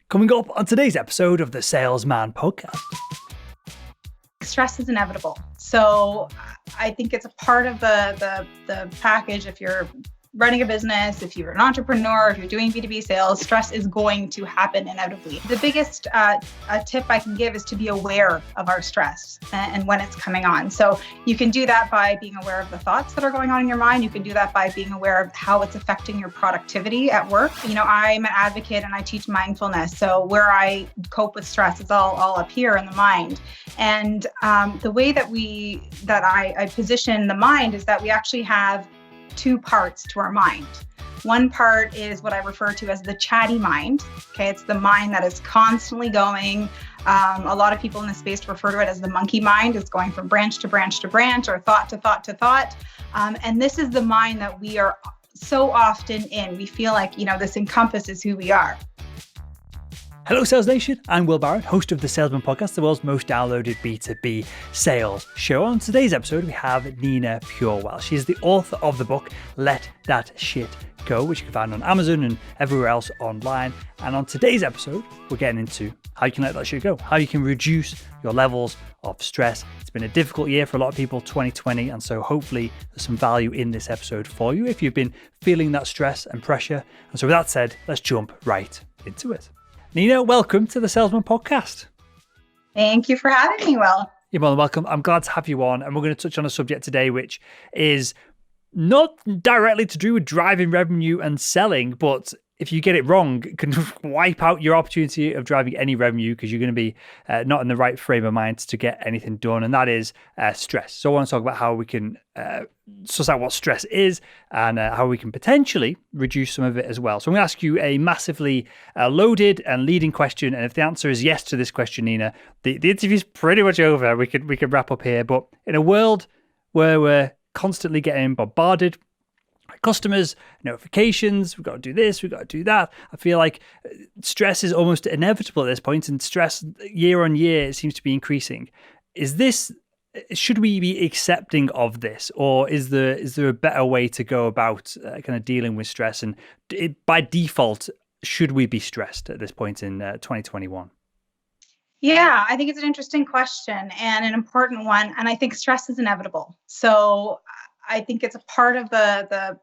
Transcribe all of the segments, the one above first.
Coming up on today's episode of the Salesman Podcast. Stress is inevitable. So I think it's a part of the package. If you're running a business, if you're an entrepreneur, if you're doing B2B sales, stress is going to happen inevitably. The biggest tip I can give is to be aware of our stress and when it's coming on. So you can do that by being aware of the thoughts that are going on in your mind. You can do that by being aware of how it's affecting your productivity at work. You know, I'm an advocate and I teach mindfulness. So where I cope with stress is all up here in the mind. And the way that I position the mind is that we actually have two parts to our mind. One part is what I refer to as the chatty mind. Okay, it's the mind that is constantly going. A lot of people in this space refer to it as the monkey mind. It's going from branch to branch to branch, or thought to thought to thought. And this is the mind that we are so often in. We feel like, this encompasses who we are. Hello, Sales Nation. I'm Will Barrett, host of the Salesman Podcast, the world's most downloaded B2B sales show. On today's episode, we have Nina Purewal. She's the author of the book, Let That Shit Go, which you can find on Amazon and everywhere else online. And on today's episode, we're getting into how you can let that shit go, how you can reduce your levels of stress. It's been a difficult year for a lot of people, 2020, and so hopefully there's some value in this episode for you if you've been feeling that stress and pressure. And so with that said, let's jump right into it. Nina, welcome to the Salesman Podcast. Thank you for having me, Will. You're more than welcome. I'm glad to have you on. And we're going to touch on a subject today, which is not directly to do with driving revenue and selling, but if you get it wrong, it can wipe out your opportunity of driving any revenue because you're going to be not in the right frame of mind to get anything done. And that is stress. So I want to talk about how we can suss out what stress is and how we can potentially reduce some of it as well. So I'm going to ask you a massively loaded and leading question. And if the answer is yes to this question, Nina, the interview's pretty much over. We could wrap up here. But in a world where we're constantly getting bombarded customers, notifications, we've got to do this, we've got to do that. I feel like stress is almost inevitable at this point, and stress year on year seems to be increasing. Should we be accepting of this, or is there a better way to go about kind of dealing with stress? And by default, should we be stressed at this point in 2021? Yeah, I think it's an interesting question and an important one. And I think stress is inevitable. So I think it's a part of the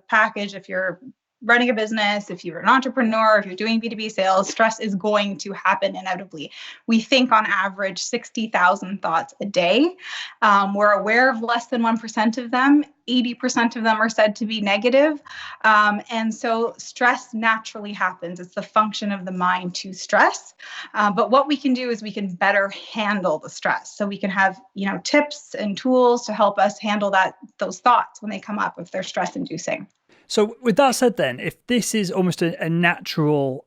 package. If you're running a business, if you're an entrepreneur, if you're doing B2B sales, stress is going to happen inevitably. We think on average 60,000 thoughts a day. We're aware of less than 1% of them. 80% of them are said to be negative. And so stress naturally happens. It's the function of the mind to stress. But what we can do is we can better handle the stress. So we can have, tips and tools to help us handle those thoughts when they come up, if they're stress inducing. So with that said then, if this is almost a natural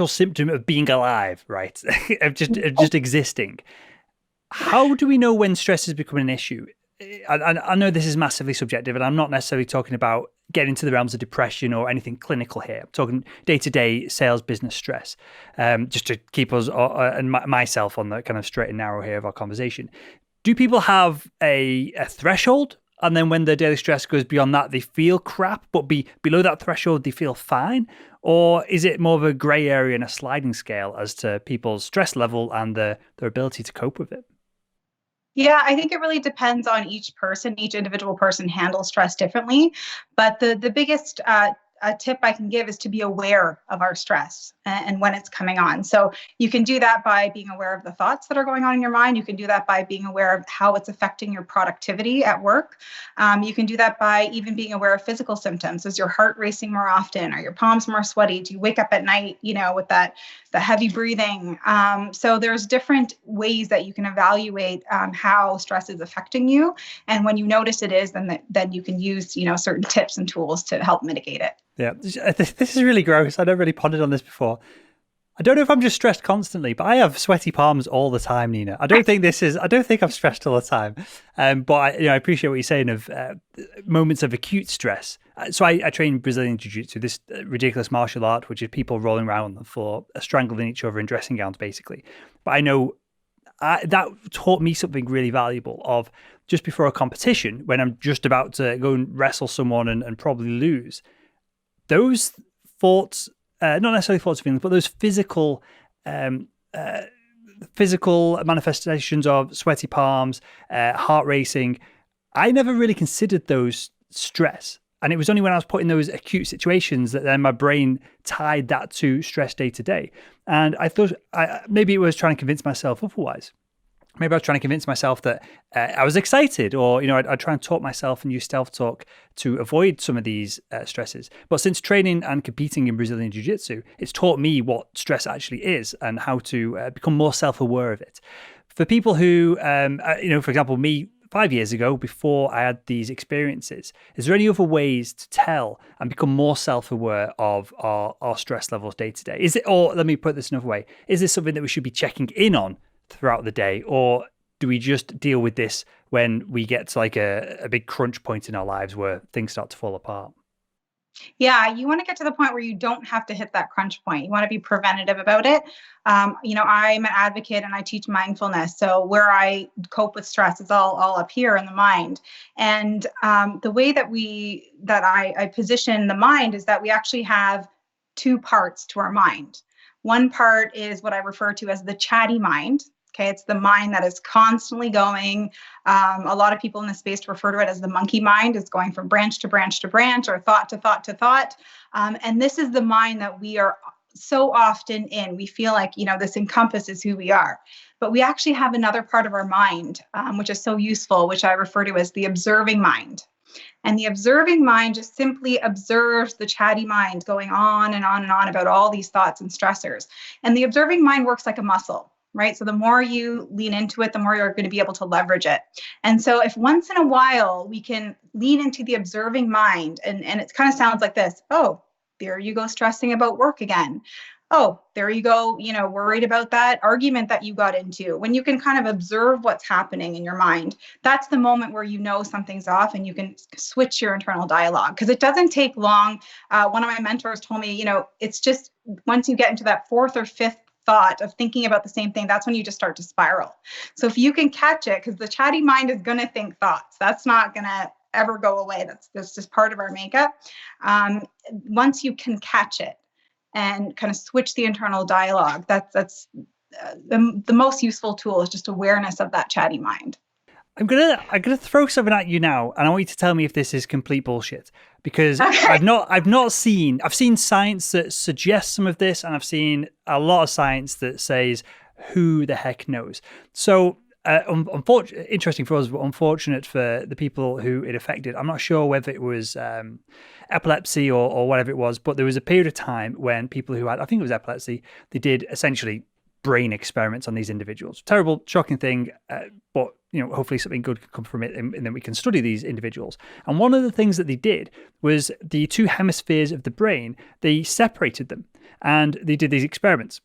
symptom of being alive, right? of just existing, how do we know when stress is becoming an issue? I know this is massively subjective, and I'm not necessarily talking about getting into the realms of depression or anything clinical here. I'm talking day-to-day sales business stress, just to keep us and myself on the kind of straight and narrow here of our conversation. Do people have a threshold? And then when the daily stress goes beyond that, they feel crap, but below that threshold, they feel fine? Or is it more of a gray area and a sliding scale as to people's stress level and their ability to cope with it? Yeah, I think it really depends on each person. Each individual person handles stress differently. But the biggest tip I can give is to be aware of our stress and when it's coming on. So you can do that by being aware of the thoughts that are going on in your mind. You can do that by being aware of how it's affecting your productivity at work. You can do that by even being aware of physical symptoms. Is your heart racing more often? Are your palms more sweaty? Do you wake up at night, with the heavy breathing? So there's different ways that you can evaluate how stress is affecting you. And when you notice it is, then you can use, certain tips and tools to help mitigate it. Yeah, this is really gross. I've never really pondered on this before. I don't know if I'm just stressed constantly, but I have sweaty palms all the time, Nina. I don't think I'm stressed all the time. But I appreciate what you're saying of moments of acute stress. So I train Brazilian Jiu-Jitsu, this ridiculous martial art, which is people rolling around on the floor, strangling each other in dressing gowns, basically. But I know that taught me something really valuable of just before a competition, when I'm just about to go and wrestle someone and probably lose, those thoughts not necessarily thoughts and feelings, but those physical manifestations of sweaty palms, heart racing, I never really considered those stress. And it was only when I was put in those acute situations that then my brain tied that to stress day to day. And I thought maybe it was trying to convince myself otherwise. Maybe I was trying to convince myself that I was excited, or I'd try and talk myself and use self-talk to avoid some of these stresses. But since training and competing in Brazilian Jiu-Jitsu, it's taught me what stress actually is and how to become more self-aware of it. For people who, for example, me 5 years ago, before I had these experiences, is there any other ways to tell and become more self-aware of our stress levels day to day? Is it, or let me put this another way, is this something that we should be checking in on throughout the day, or do we just deal with this when we get to like a big crunch point in our lives where things start to fall apart? Yeah, you want to get to the point where you don't have to hit that crunch point. You want to be preventative about it. I'm an advocate and I teach mindfulness. So where I cope with stress is all up here in the mind. And the way that I position the mind is that we actually have two parts to our mind. One part is what I refer to as the chatty mind. Okay, it's the mind that is constantly going. A lot of people in this space refer to it as the monkey mind. It's going from branch to branch to branch, or thought to thought to thought. And this is the mind that we are so often in. We feel like, this encompasses who we are. But we actually have another part of our mind, which is so useful, which I refer to as the observing mind. And the observing mind just simply observes the chatty mind going on and on and on about all these thoughts and stressors. And the observing mind works like a muscle. Right? So the more you lean into it, the more you're going to be able to leverage it. And so if once in a while we can lean into the observing mind, and it kind of sounds like this: oh, there you go, stressing about work again. Oh, there you go, worried about that argument that you got into. When you can kind of observe what's happening in your mind, that's the moment where something's off and you can switch your internal dialogue. Because it doesn't take long. One of my mentors told me, it's just once you get into that fourth or fifth thought of thinking about the same thing, that's when you just start to spiral. So if you can catch it, because the chatty mind is going to think thoughts, that's not going to ever go away. That's just part of our makeup. Once you can catch it and kind of switch the internal dialogue, that's the most useful tool, is just awareness of that chatty mind. I'm gonna throw something at you now, and I want you to tell me if this is complete bullshit. Because okay. I've seen science that suggests some of this, and I've seen a lot of science that says who the heck knows. So interesting for us, but unfortunate for the people who it affected. I'm not sure whether it was epilepsy or whatever it was, but there was a period of time when people who had, I think it was epilepsy, they did essentially brain experiments on these individuals. Terrible, shocking thing, but hopefully something good can come from it, and then we can study these individuals. And one of the things that they did was the two hemispheres of the brain, they separated them, and they did these experiments.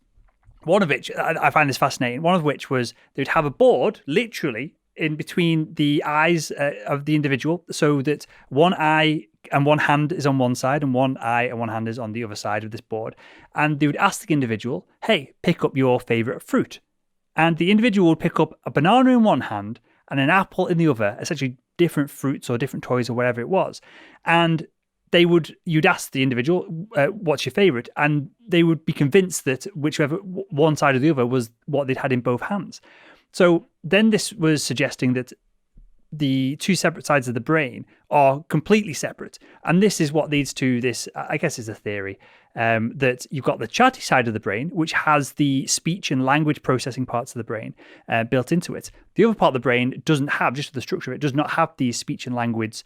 One of which, I find this fascinating, one of which was they'd have a board literally in between the eyes of the individual, so that one eye and one hand is on one side and one eye and one hand is on the other side of this board. And they would ask the individual, hey, pick up your favorite fruit. And the individual would pick up a banana in one hand and an apple in the other, essentially different fruits or different toys or whatever it was. And you'd ask the individual, what's your favorite? And they would be convinced that whichever one side or the other was what they'd had in both hands. So then this was suggesting that the two separate sides of the brain are completely separate. And this is what leads to this, I guess is a theory, that you've got the chatty side of the brain, which has the speech and language processing parts of the brain built into it. The other part of the brain doesn't have, just the structure of it, does not have these speech and language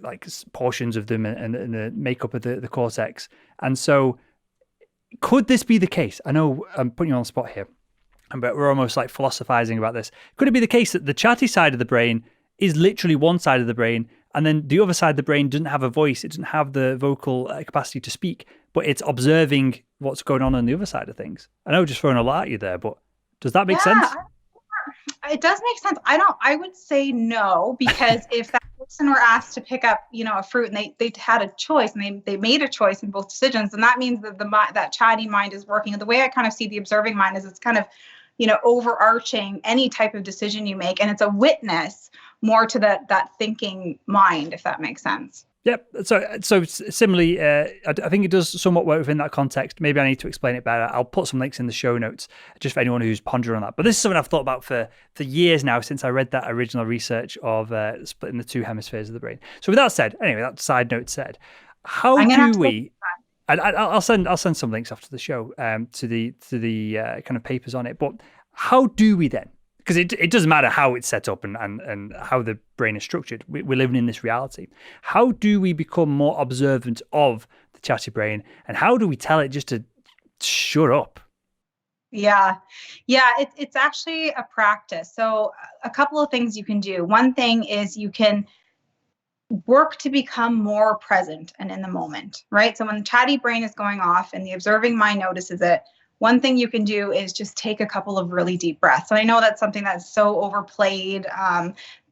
like portions of them and the makeup of the cortex. And so could this be the case? I know I'm putting you on the spot here, but we're almost like philosophizing about this. Could it be the case that the chatty side of the brain is literally one side of the brain, and then the other side of the brain doesn't have a voice, it doesn't have the vocal capacity to speak, but it's observing what's going on the other side of things? I know, just throwing a lot at you there, but does that make sense? It does make sense. I would say no, because if that person were asked to pick up, a fruit, and they had a choice, and they made a choice in both decisions, and that means that that chatty mind is working. And the way I kind of see the observing mind is it's kind of, overarching any type of decision you make, and it's a witness more to that thinking mind, if that makes sense. Yep. So similarly, I think it does somewhat work within that context. Maybe I need to explain it better. I'll put some links in the show notes just for anyone who's pondering on that. But this is something I've thought about for years now since I read that original research of splitting the two hemispheres of the brain. So with that said, anyway, that side note said, how do we? I'll send some links after the show to the kind of papers on it. But how do we then? Because it doesn't matter how it's set up and how the brain is structured. We're living in this reality. How do we become more observant of the chatty brain? And how do we tell it just to shut up? Yeah. It's actually a practice. So a couple of things you can do. One thing is you can work to become more present and in the moment, right? So when the chatty brain is going off and the observing mind notices it, one thing you can do is just take a couple of really deep breaths. And I know that's something that's so overplayed,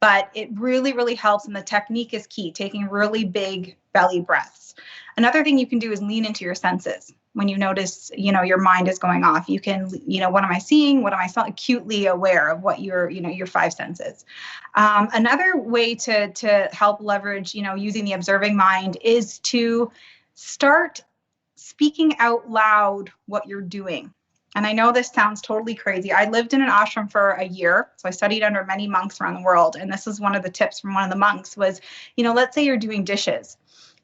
but it really, really helps. And the technique is key, taking really big belly breaths. Another thing you can do is lean into your senses. When you notice, your mind is going off, you can, what am I seeing? What am I feeling? Acutely aware of what your five senses. Another way to help leverage, using the observing mind is to start speaking out loud what you're doing. And I know this sounds totally crazy. I lived in an ashram for a year. So I studied under many monks around the world. And this is one of the tips from one of the monks was, let's say you're doing dishes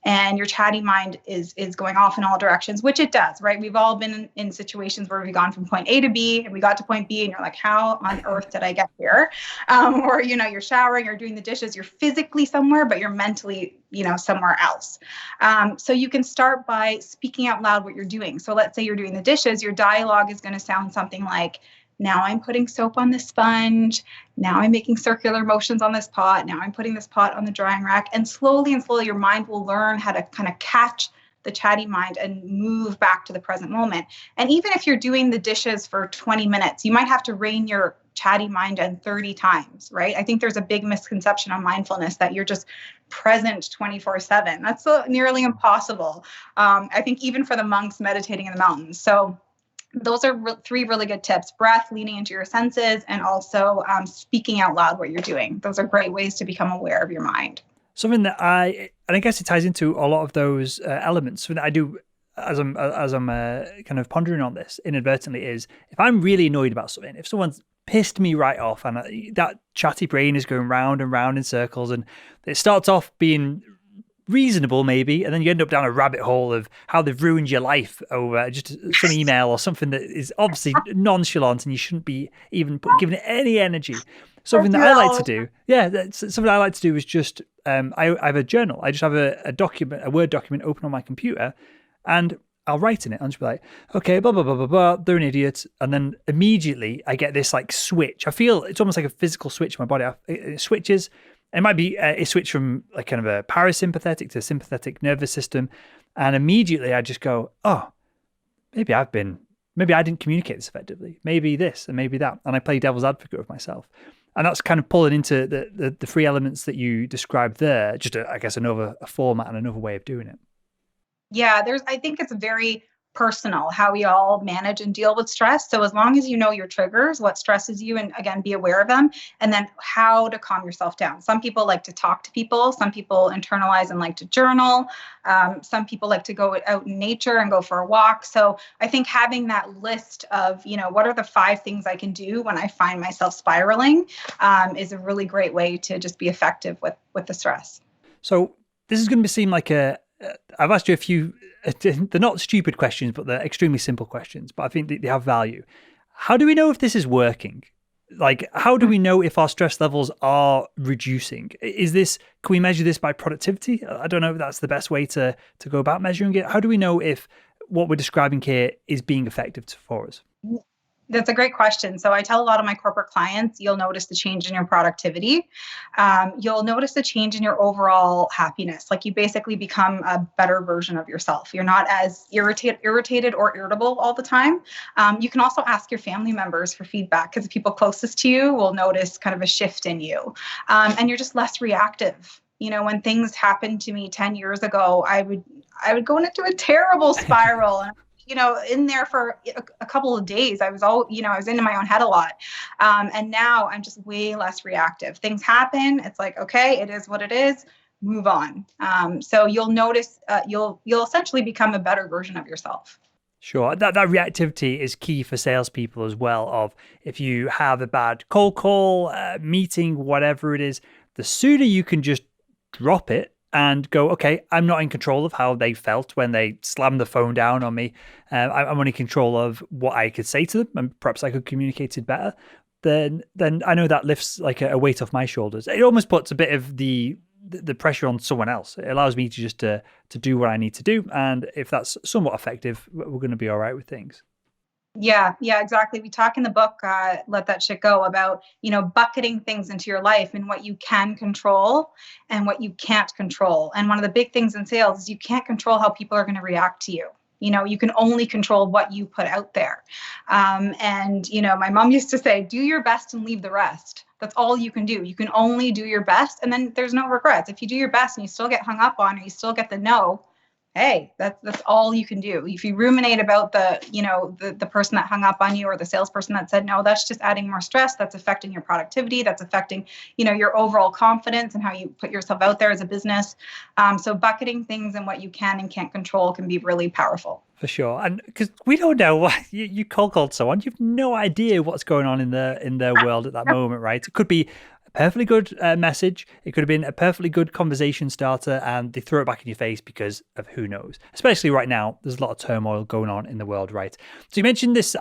and your chatty mind is going off in all directions, which it does, right? We've all been in situations where we've gone from point A to B and we got to point B and you're like, how on earth did I get here? Or, you're showering or doing the dishes, you're physically somewhere, but you're mentally, somewhere else. So you can start by speaking out loud what you're doing. So let's say you're doing the dishes, your dialogue is going to sound something like, now I'm putting soap on the sponge. Now I'm making circular motions on this pot. Now I'm putting this pot on the drying rack. And slowly your mind will learn how to kind of catch the chatty mind and move back to the present moment. And even if you're doing the dishes for 20 minutes, you might have to rein your chatty mind in 30 times, right? I think there's a big misconception on mindfulness that you're just present 24/7. That's nearly impossible. I think even for the monks meditating in the mountains. So those are three really good tips: breath, leaning into your senses, and also speaking out loud what you're doing. Those are great ways to become aware of your mind. Something that I guess it ties into a lot of those elements. Something that I do as I'm kind of pondering on this inadvertently is if I'm really annoyed about something, if someone's pissed me right off and that chatty brain is going round and round in circles and it starts off being reasonable maybe, and then you end up down a rabbit hole of how they've ruined your life over just some email or something that is obviously nonchalant and you shouldn't be even giving it any energy. Something that I like to do, something I like to do is just I have a journal. I just have a document, a Word document open on my computer, and I'll write in it. I'll just be like, okay, blah, blah, blah, blah, blah, they're an idiot. And then immediately I get this like switch. I feel it's almost like a physical switch in my body. It switches. It might be a switch from like kind of a parasympathetic to sympathetic nervous system. And immediately I just go, oh, maybe I didn't communicate this effectively. Maybe this and maybe that. And I play devil's advocate with myself. And that's kind of pulling into the three elements that you described there. Just, I guess, another format and another way of doing it. Yeah, I think it's very personal how we all manage and deal with stress. So as long as you know your triggers, what stresses you, and again, be aware of them, and then how to calm yourself down. Some people like to talk to people. Some people internalize and like to journal. Some people like to go out in nature and go for a walk. So I think having that list of, what are the 5 things I can do when I find myself spiraling is a really great way to just be effective with the stress. So this is going to seem like I've asked you a few, they're not stupid questions, but they're extremely simple questions, but I think they have value. How do we know if this is working? Like, how do we know if our stress levels are reducing? Can we measure this by productivity? I don't know if that's the best way to go about measuring it. How do we know if what we're describing here is being effective for us? That's a great question. So I tell a lot of my corporate clients, you'll notice the change in your productivity. You'll notice the change in your overall happiness. Like you basically become a better version of yourself. You're not as irritated or irritable all the time. You can also ask your family members for feedback because the people closest to you will notice kind of a shift in you. And you're just less reactive. When things happened to me 10 years ago, I would go into a terrible spiral and in there for a couple of days. I was I was into my own head a lot. And now I'm just way less reactive. Things happen. It's like, okay, it is what it is. move on. So you'll notice, you'll essentially become a better version of yourself. Sure. That reactivity is key for salespeople as well. Of if you have a bad cold call, meeting, whatever it is, the sooner you can just drop it and go, okay, I'm not in control of how they felt when they slammed the phone down on me. I'm only in control of what I could say to them, and perhaps I could communicate it better. Then I know that lifts like a weight off my shoulders. It almost puts a bit of the pressure on someone else. It allows me to just to do what I need to do, and if that's somewhat effective, we're going to be all right with things. Yeah, exactly. We talk in the book, Let That Shit Go, about, bucketing things into your life and what you can control and what you can't control. And one of the big things in sales is you can't control how people are going to react to you. You can only control what you put out there. And my mom used to say, do your best and leave the rest. That's all you can do. You can only do your best, and then there's no regrets. If you do your best and you still get hung up on, or you still get the no, hey, that's all you can do. If you ruminate about the person that hung up on you, or the salesperson that said no, that's just adding more stress. That's affecting your productivity. That's affecting, your overall confidence and how you put yourself out there as a business. So bucketing things and what you can and can't control can be really powerful. For sure. And because we don't know what you cold called someone, you've no idea what's going on in their world at that moment, right? It could be a perfectly good message. It could have been a perfectly good conversation starter, and they throw it back in your face because of who knows. Especially right now, there's a lot of turmoil going on in the world, right? So you mentioned this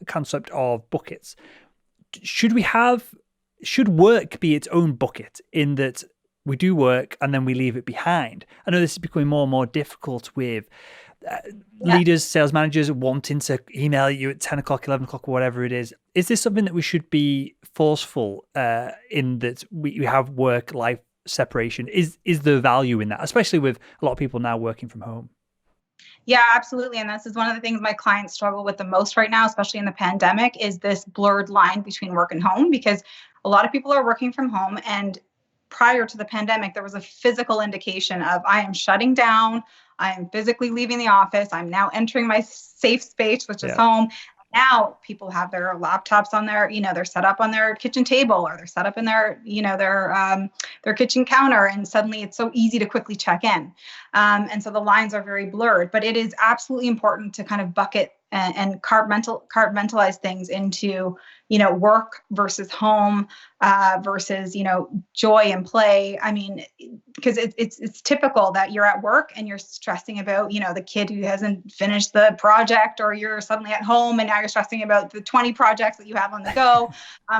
concept of buckets. Should work be its own bucket, in that we do work and then we leave it behind? I know this is becoming more and more difficult with leaders, sales managers wanting to email you at 10 o'clock, 11 o'clock, whatever it is. Is this something that we should be forceful in, that we have work-life separation? Is there value in that, especially with a lot of people now working from home? Yeah, absolutely. And this is one of the things my clients struggle with the most right now, especially in the pandemic, is this blurred line between work and home, because a lot of people are working from home, and prior to the pandemic, there was a physical indication of, I am shutting down. I am physically leaving the office. I'm now entering my safe space, which is home. Now people have their laptops on their, they're set up on their kitchen table, or they're set up in their, their kitchen counter. And suddenly it's so easy to quickly check in. And so the lines are very blurred, but it is absolutely important to kind of bucket and compartmentalize things into, work versus home, versus, joy and play. I mean, because it's typical that you're at work and you're stressing about, the kid who hasn't finished the project, or you're suddenly at home and now you're stressing about the 20 projects that you have on the go.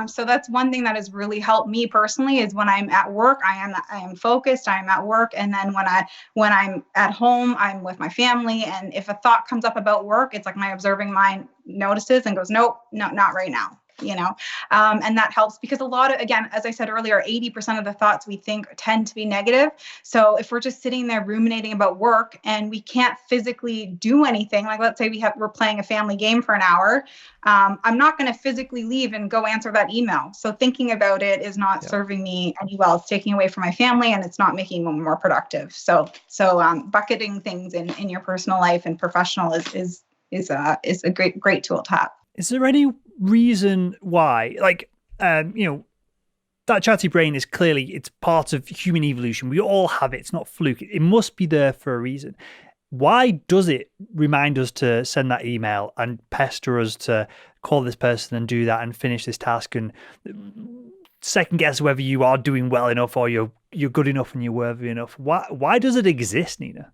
So that's one thing that has really helped me personally, is when I'm at work, I am focused, I am at work. And then when I'm at home, I'm with my family. And if a thought comes up about work, it's like my observing mind notices and goes, nope, no, not right now. And that helps, because a lot of, again, as I said earlier, 80% of the thoughts we think tend to be negative. So if we're just sitting there ruminating about work and we can't physically do anything, like let's say we're playing a family game for an hour, I'm not going to physically leave and go answer that email. So thinking about it is not serving me any well. It's taking away from my family, and it's not making me more productive. So bucketing things in your personal life and professional is a great tool to have. Is there any reason why, that chatty brain is clearly, it's part of human evolution. We all have it. It's not fluke. It must be there for a reason. Why does it remind us to send that email and pester us to call this person and do that and finish this task, and second guess whether you are doing well enough, or you're good enough and you're worthy enough? Why does it exist, Nina?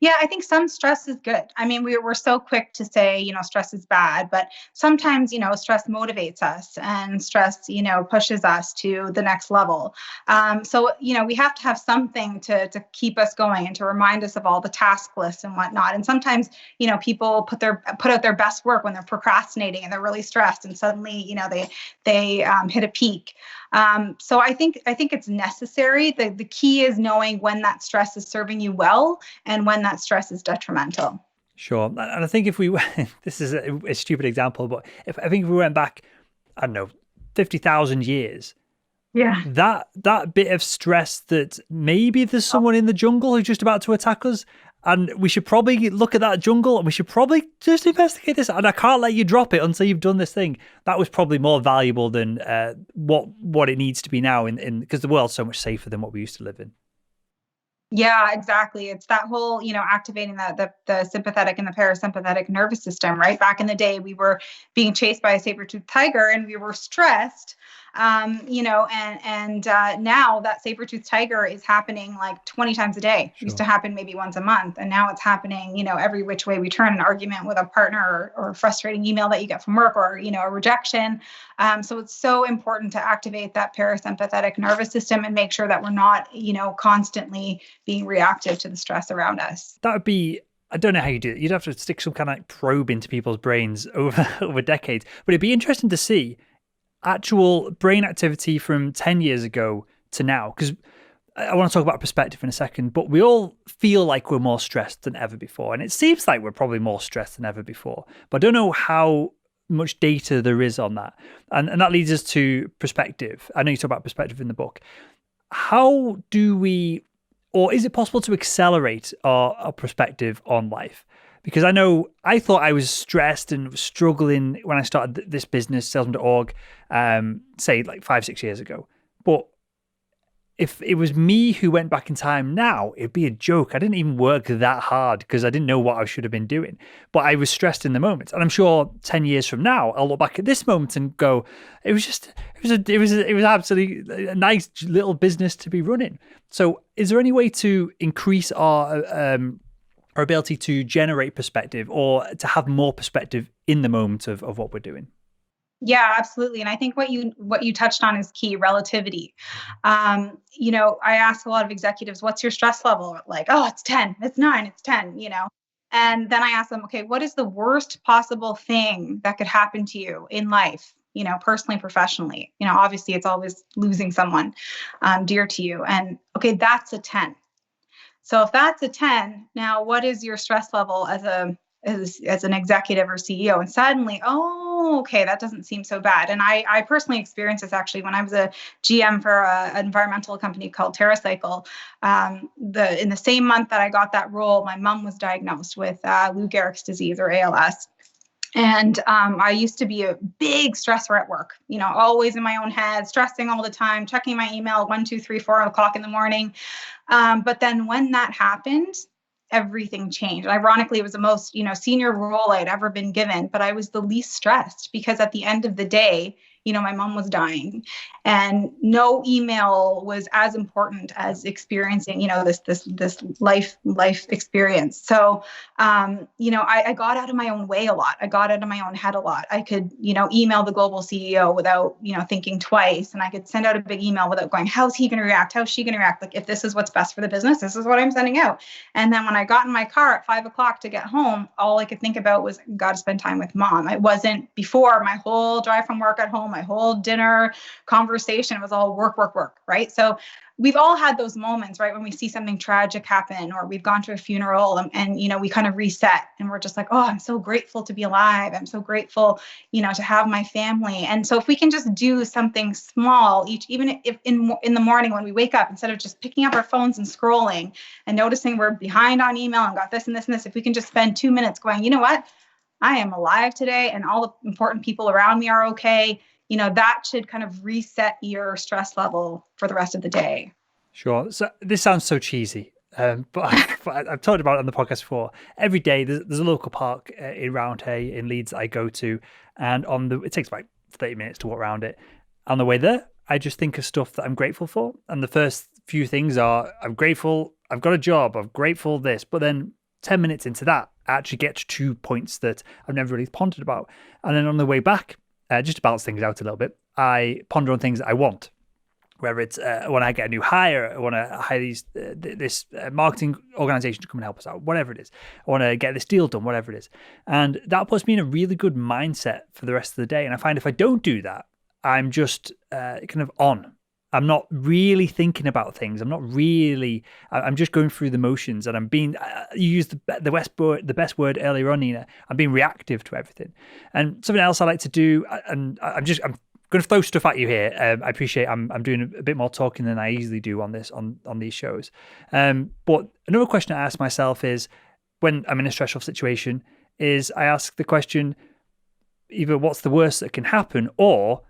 Yeah, I think some stress is good. I mean, we're so quick to say, stress is bad, but sometimes, stress motivates us, and stress, pushes us to the next level. So, we have to have something to keep us going and to remind us of all the task lists and whatnot. And sometimes, people put out their best work when they're procrastinating and they're really stressed, and suddenly, they hit a peak. So I think it's necessary. The key is knowing when that stress is serving you well and when that stress is detrimental. Sure. And I think if we, this is a stupid example, but I think if we went back, I don't know, 50,000 years, that bit of stress that maybe there's someone in the jungle who's just about to attack us, And we should probably look at that jungle and we should probably just investigate this. And I can't let you drop it until you've done this thing. That was probably more valuable than what it needs to be now because the world's so much safer than what we used to live in. Yeah, exactly. It's that whole, activating the sympathetic and the parasympathetic nervous system, right? Back in the day, we were being chased by a saber-toothed tiger and we were stressed. Now that saber-toothed tiger is happening like 20 times a day. It used to happen maybe once a month. And now it's happening, every which way we turn, an argument with a partner or a frustrating email that you get from work or, a rejection. So it's so important to activate that parasympathetic nervous system and make sure that we're not, constantly being reactive to the stress around us. That would be, I don't know how you do it. You'd have to stick some kind of probe into people's brains over decades. But it'd be interesting to see actual brain activity from 10 years ago to now, because I want to talk about perspective in a second, but we all feel like we're more stressed than ever before. And it seems like we're probably more stressed than ever before, but I don't know how much data there is on that. And that leads us to perspective. I know you talk about perspective in the book. How do we, or is it possible to accelerate our perspective on life? Because I thought I was stressed and struggling when I started this business, salesman.org, say like 5-6 years ago. But if it was me who went back in time now, it'd be a joke. I didn't even work that hard because I didn't know what I should have been doing. But I was stressed in the moment. And I'm sure 10 years from now, I'll look back at this moment and go, it was absolutely a nice little business to be running. So is there any way to increase our ability to generate perspective or to have more perspective in the moment of what we're doing? Yeah, absolutely. And I think what you touched on is key: relativity. I ask a lot of executives, what's your stress level? Like, oh, it's 10, it's 9, it's 10, and then I ask them, okay, what is the worst possible thing that could happen to you in life? Personally, professionally, obviously it's always losing someone dear to you. And okay, that's a 10. So if that's a 10, now what is your stress level as an executive or CEO? And suddenly, okay, that doesn't seem so bad. And I personally experienced this actually when I was a GM for an environmental company called TerraCycle. In the same month that I got that role, my mom was diagnosed with Lou Gehrig's disease, or ALS. And I used to be a big stressor at work, always in my own head, stressing all the time, checking my email 1, 2, 3, 4 o'clock in the morning. But then when that happened, everything changed. Ironically, it was the most, senior role I'd ever been given, but I was the least stressed because at the end of the day, my mom was dying and no email was as important as experiencing, this life experience. So, I got out of my own way a lot. I got out of my own head a lot. I could, email the global CEO without, thinking twice. And I could send out a big email without going, how's he going to react? How's she going to react? Like, if this is what's best for the business, this is what I'm sending out. And then when I got in my car at 5 o'clock to get home, all I could think about was got to spend time with mom. It wasn't before my whole drive from work at home, my whole dinner conversation was all work, right? So we've all had those moments, right? When we see something tragic happen or we've gone to a funeral and we kind of reset and we're just like, oh, I'm so grateful to be alive. I'm so grateful, to have my family. And so if we can just do something small even if in the morning when we wake up, instead of just picking up our phones and scrolling and noticing we're behind on email and got this and this and this, if we can just spend 2 minutes going, you know what? I am alive today and all the important people around me are okay. That should kind of reset your stress level for the rest of the day. Sure. So this sounds so cheesy, but I've talked about it on the podcast before. Every day there's a local park in Roundhay in Leeds that I go to, and it takes about 30 minutes to walk around it. On the way there, I just think of stuff that I'm grateful for. And the first few things are, I'm grateful I've got a job, I'm grateful this, but then 10 minutes into that, I actually get to 2 points that I've never really pondered about. And then on the way back, just to balance things out a little bit, I ponder on things that I want. Whether it's when I get a new hire, I want to hire this marketing organization to come and help us out, whatever it is. I want to get this deal done, whatever it is. And that puts me in a really good mindset for the rest of the day. And I find if I don't do that, I'm just kind of on. I'm not really thinking about things. I'm just going through the motions, and I'm being, you used the best word earlier on, Nina. I'm being reactive to everything. And something else I like to do, and I'm going to throw stuff at you here. I appreciate I'm doing a bit more talking than I easily do on these shows. But another question I ask myself is, when I'm in a stressful situation, is I ask the question, either what's the worst that can happen, or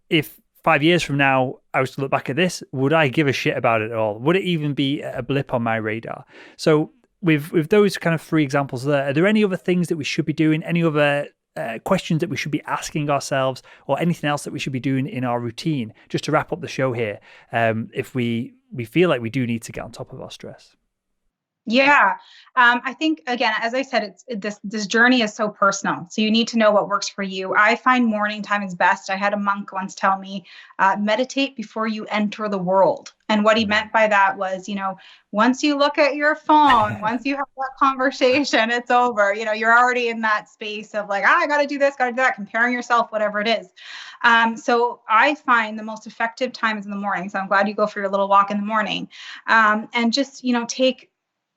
if 5 years from now I was to look back at this, would I give a shit about it at all? Would it even be a blip on my radar? So with those kind of 3 examples there, are there any other things that we should be doing? Any other questions that we should be asking ourselves, or anything else that we should be doing in our routine, just to wrap up the show here, if we feel like we do need to get on top of our stress? Yeah. I think, again, as I said, this journey is so personal. So you need to know what works for you. I find morning time is best. I had a monk once tell me, meditate before you enter the world. And what he meant by that was, once you look at your phone, once you have that conversation, it's over. You're already in that space of like, I got to do this, got to do that, comparing yourself, whatever it is. So I find the most effective time is in the morning. So I'm glad you go for your little walk in the morning, and just, take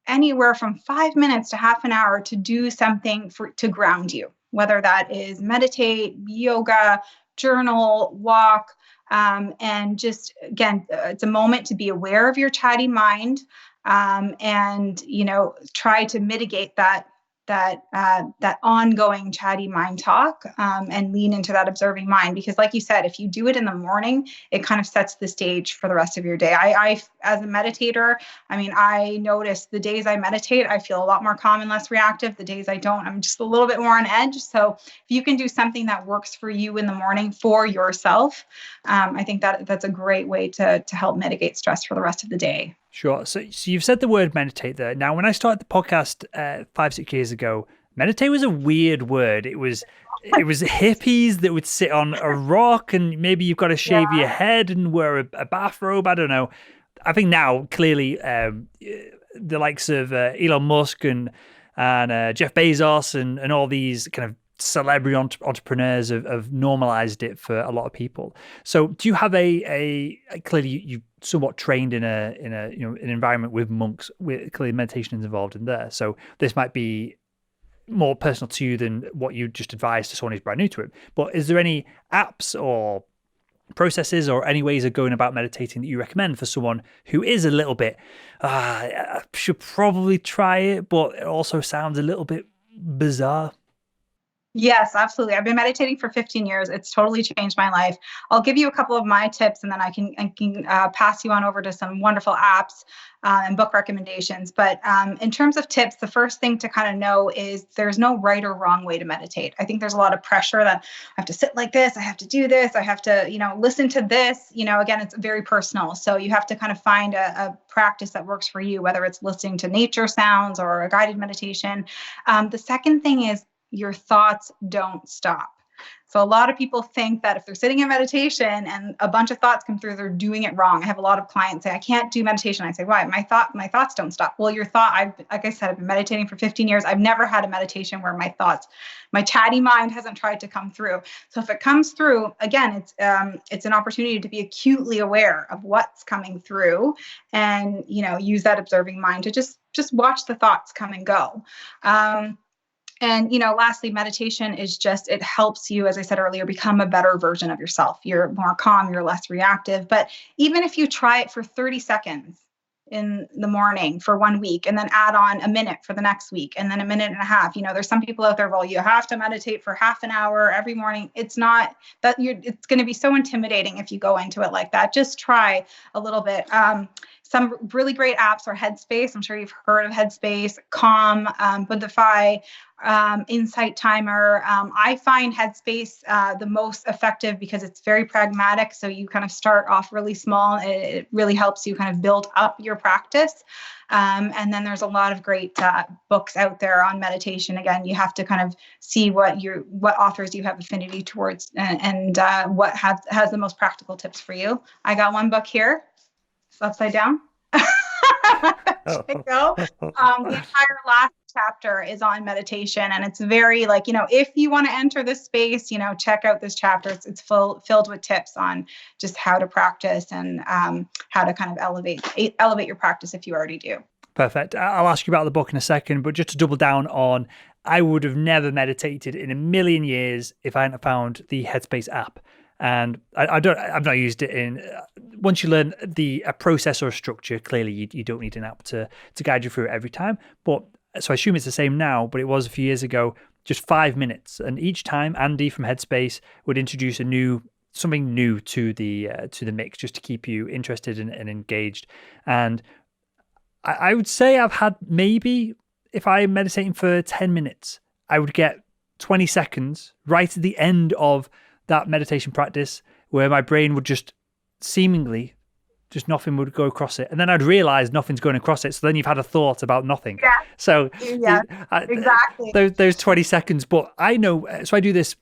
anywhere from 5 minutes to half an hour to do something to ground you, whether that is meditate, yoga, journal, walk, and just, again, it's a moment to be aware of your chatty mind, and, try to mitigate that ongoing chatty mind talk, and lean into that observing mind. Because like you said, if you do it in the morning, it kind of sets the stage for the rest of your day. I as a meditator, I notice the days I meditate, I feel a lot more calm and less reactive. The days I don't, I'm just a little bit more on edge. So if you can do something that works for you in the morning for yourself, I think that's a great way to help mitigate stress for the rest of the day. Sure. So you've said the word meditate there. Now, when I started the podcast 5-6 years ago, meditate was a weird word. It was hippies that would sit on a rock, and maybe you've got to shave your head and wear a bathrobe. I don't know. I think now, clearly, the likes of Elon Musk and Jeff Bezos and all these kind of celebrity entrepreneurs have normalized it for a lot of people. So do you have a clearly you somewhat trained in an environment with monks, with clearly meditation is involved in there. So this might be more personal to you than what you just advised to someone who's brand new to it. But is there any apps or processes or any ways of going about meditating that you recommend for someone who is a little bit, I should probably try it, but it also sounds a little bit bizarre? Yes, absolutely. I've been meditating for 15 years. It's totally changed my life. I'll give you a couple of my tips, and then I can pass you on over to some wonderful apps and book recommendations. But in terms of tips, the first thing to kind of know is there's no right or wrong way to meditate. I think there's a lot of pressure that I have to sit like this, I have to do this, I have to, listen to this. Again, it's very personal. So you have to kind of find a practice that works for you, whether it's listening to nature sounds or a guided meditation. The second thing is, your thoughts don't stop. So a lot of people think that if they're sitting in meditation and a bunch of thoughts come through, they're doing it wrong. I have a lot of clients say, I can't do meditation. I say, why? My thoughts don't stop. Well, like I said, I've been meditating for 15 years. I've never had a meditation where my chatty mind hasn't tried to come through. So if it comes through, again, it's an opportunity to be acutely aware of what's coming through, and, use that observing mind to just watch the thoughts come and go. And, lastly, meditation is it helps you, as I said earlier, become a better version of yourself. You're more calm, you're less reactive. But even if you try it for 30 seconds in the morning for 1 week, and then add on a minute for the next week, and then a minute and a half, there's some people out there, well, you have to meditate for half an hour every morning. It's not that it's going to be so intimidating if you go into it like that. Just try a little bit. Some really great apps are Headspace. I'm sure you've heard of Headspace, Calm, Buddhify, Insight Timer. I find Headspace the most effective because it's very pragmatic. So you kind of start off really small. It really helps you kind of build up your practice. And then there's a lot of great books out there on meditation. Again, you have to kind of see what authors you have affinity towards, and what has the most practical tips for you. I got one book here. It's upside down. There you go. The entire last chapter is on meditation, and it's very if you want to enter this space, check out this chapter. It's filled with tips on just how to practice and how to kind of elevate your practice if you already do. Perfect. I'll ask you about the book in a second, but just to double down on, I would have never meditated in a million years if I hadn't found the Headspace app. And I've not used it in, once you learn a process or a structure, clearly you don't need an app to guide you through it every time. But so I assume it's the same now, but it was a few years ago, just 5 minutes. And each time Andy from Headspace would introduce something new to the mix, just to keep you interested and engaged. And I would say I've had, maybe if I'm meditating for 10 minutes, I would get 20 seconds right at the end of that meditation practice where my brain would just seemingly, just nothing would go across it. And then I'd realize nothing's going across it. So then you've had a thought about nothing. Yeah. So yeah, exactly. Those 20 seconds. But I know, so I do this,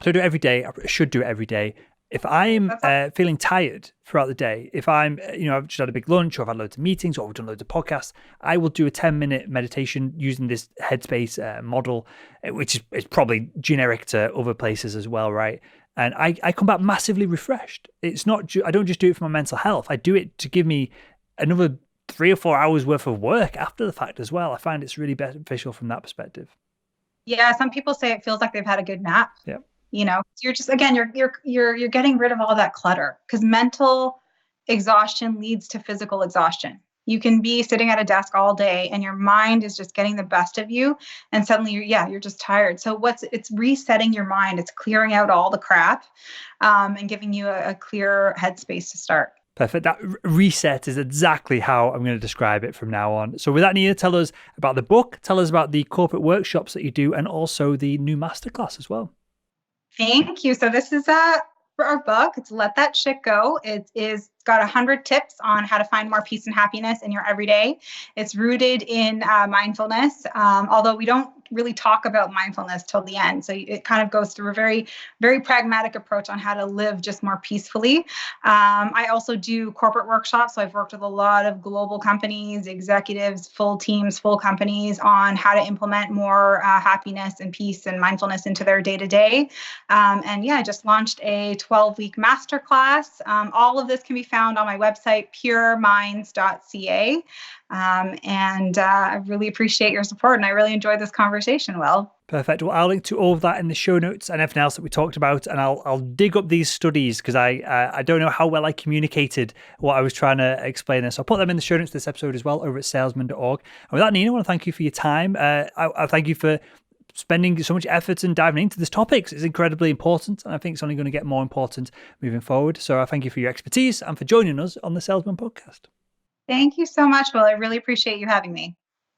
so I do it every day. I should do it every day. If I'm feeling tired throughout the day, if I'm, I've just had a big lunch, or I've had loads of meetings, or I've done loads of podcasts, I will do a 10-minute meditation using this Headspace model, which is probably generic to other places as well, right? And I come back massively refreshed. It's not, I don't just do it for my mental health. I do it to give me another 3 or 4 hours worth of work after the fact as well. I find it's really beneficial from that perspective. Yeah, some people say it feels like they've had a good nap. Yeah. You're just, again, you're getting rid of all that clutter, because mental exhaustion leads to physical exhaustion. You can be sitting at a desk all day and your mind is just getting the best of you, and suddenly you're just tired. So it's resetting your mind. It's clearing out all the crap, and giving you a clear headspace to start. Perfect. That reset is exactly how I'm going to describe it from now on. So with that, Nina, tell us about the book, tell us about the corporate workshops that you do, and also the new masterclass as well. Thank you. So this is for our book. It's Let That Shit Go. It is got 100 tips on how to find more peace and happiness in your everyday. It's rooted in mindfulness, although we don't really talk about mindfulness till the end. So it kind of goes through a very, very pragmatic approach on how to live just more peacefully. I also do corporate workshops. So I've worked with a lot of global companies, executives, full teams, full companies on how to implement more happiness and peace and mindfulness into their day-to-day. I just launched a 12-week masterclass. All of this can be found on my website, pureminds.ca. I really appreciate your support, and I really enjoyed this conversation, Will. Perfect. Well, I'll link to all of that in the show notes and everything else that we talked about, and I'll dig up these studies, because I don't know how well I communicated what I was trying to explain there. So I'll put them in the show notes of this episode as well over at salesman.org. And with that, Nina, I want to thank you for your time. I thank you for spending so much effort and diving into this topic. It's incredibly important, and I think it's only going to get more important moving forward. So I thank you for your expertise and for joining us on the Salesman Podcast. Thank you so much, Will. I really appreciate you having me.